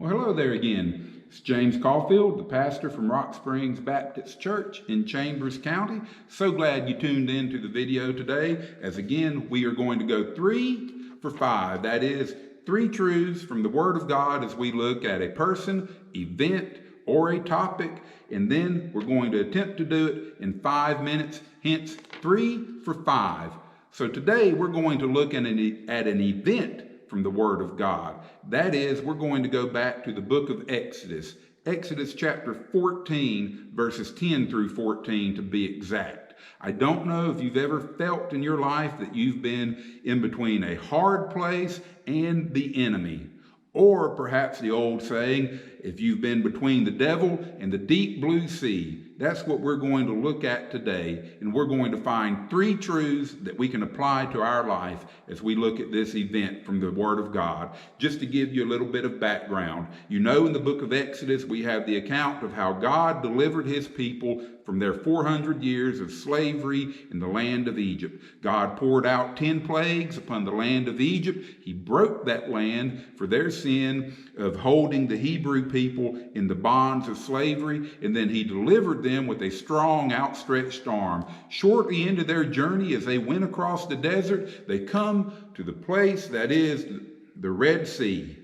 Well, hello there again. It's James Caulfield, the pastor from Rock Springs Baptist Church in Chambers County. So glad you tuned in to the video today, as again, we are going to go 3 for 5. That is 3 truths from the Word of God as we look at a person, event, or a topic, and then we're going to attempt to do it in 5 minutes, hence 3 for 5. So today we're going to look at an event from the Word of God. That is, we're going to go back to the book of Exodus. Exodus chapter 14, verses 10 through 14 to be exact. I don't know if you've ever felt in your life that you've been in between a hard place and the enemy. Or perhaps the old saying, if you've been between the devil and the deep blue sea. That's what we're going to look at today. And we're going to find 3 truths that we can apply to our life as we look at this event from the Word of God. Just to give you a little bit of background. You know, in the book of Exodus, we have the account of how God delivered his people from their 400 years of slavery in the land of Egypt. God poured out 10 plagues upon the land of Egypt. He broke that land for their sin of holding the Hebrew people in the bonds of slavery, and then he delivered them with a strong outstretched arm. Shortly into their journey, as they went across the desert, they come to the place that is the Red Sea.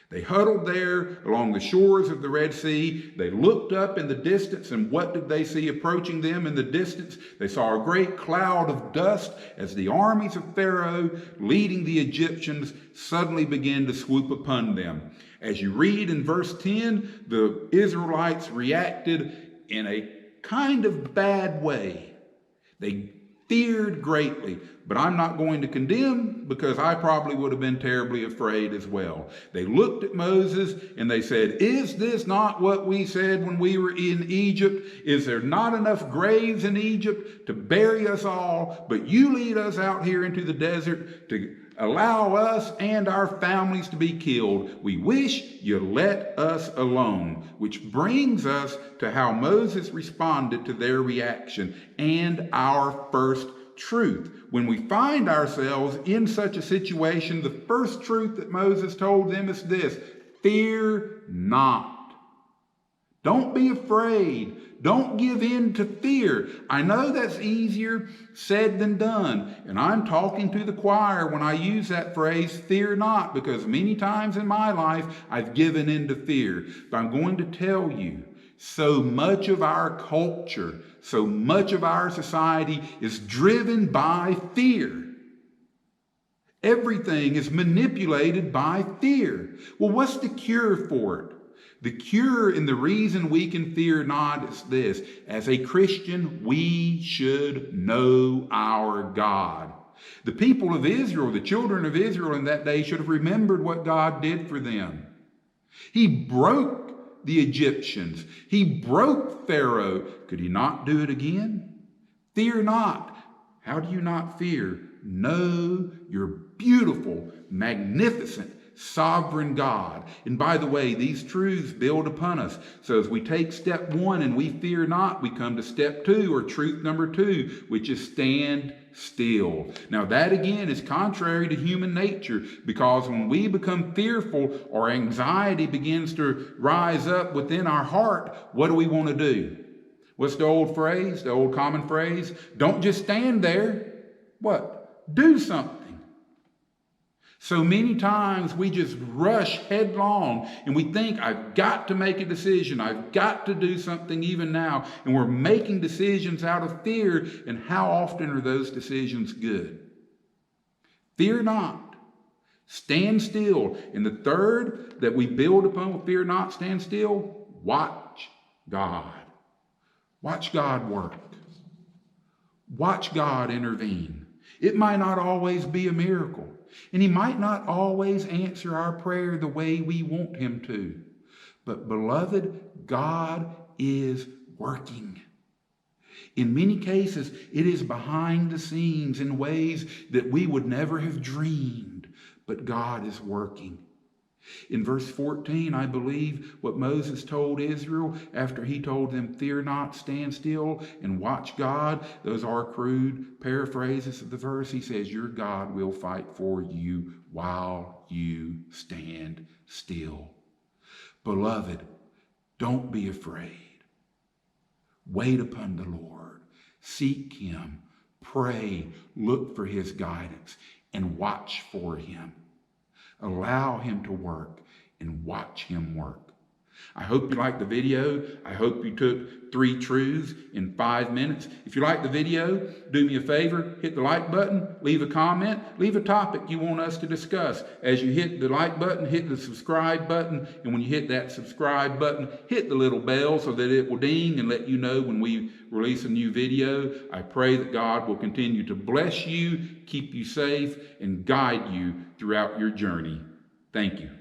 They huddled there along the shores of the Red Sea. They looked up in the distance, and what did they see approaching them in the distance? They saw a great cloud of dust as the armies of Pharaoh, leading the Egyptians, suddenly began to swoop upon them. As you read in verse 10, the Israelites reacted in a kind of bad way. They feared greatly, but I'm not going to condemn because I probably would have been terribly afraid as well. They looked at Moses and they said, "Is this not what we said when we were in Egypt? Is there not enough graves in Egypt to bury us all? But you lead us out here into the desert to allow us and our families to be killed. We wish you let us alone." Which brings us to how Moses responded to their reaction and our first truth. When we find ourselves in such a situation, the first truth that Moses told them is this: fear not. Don't be afraid. Don't give in to fear. I know that's easier said than done. And I'm talking to the choir when I use that phrase, fear not, because many times in my life I've given in to fear. But I'm going to tell you, so much of our culture, so much of our society is driven by fear. Everything is manipulated by fear. Well, what's the cure for it? The cure and the reason we can fear not is this: as a Christian, we should know our God. The people of Israel, the children of Israel in that day, should have remembered what God did for them. He broke the Egyptians. He broke Pharaoh. Could he not do it again? Fear not. How do you not fear? Know your beautiful, magnificent, sovereign God. And by the way, these truths build upon us. So as we take step 1 and we fear not, we come to step 2, or truth number 2, which is stand still. Now that again is contrary to human nature, because when we become fearful or anxiety begins to rise up within our heart, what do we want to do? What's the old phrase, the old common phrase? Don't just stand there. What? Do something. So many times we just rush headlong and we think, I've got to make a decision. I've got to do something even now. And we're making decisions out of fear. And how often are those decisions good? Fear not. Stand still. And the third that we build upon, fear not, stand still, watch God. Watch God work. Watch God intervene. It might not always be a miracle. And he might not always answer our prayer the way we want him to. But beloved, God is working. In many cases, it is behind the scenes in ways that we would never have dreamed. But God is working. In verse 14, I believe what Moses told Israel after he told them, fear not, stand still, and watch God. Those are crude paraphrases of the verse. He says, your God will fight for you while you stand still. Beloved, don't be afraid. Wait upon the Lord. Seek him. Pray. Look for his guidance and watch for him. Allow him to work and watch him work. I hope you liked the video. I hope you took 3 truths in 5 minutes. If you liked the video, do me a favor, hit the like button, leave a comment, leave a topic you want us to discuss. As you hit the like button, hit the subscribe button, and when you hit that subscribe button, hit the little bell so that it will ding and let you know when we release a new video. I pray that God will continue to bless you, keep you safe, and guide you throughout your journey. Thank you.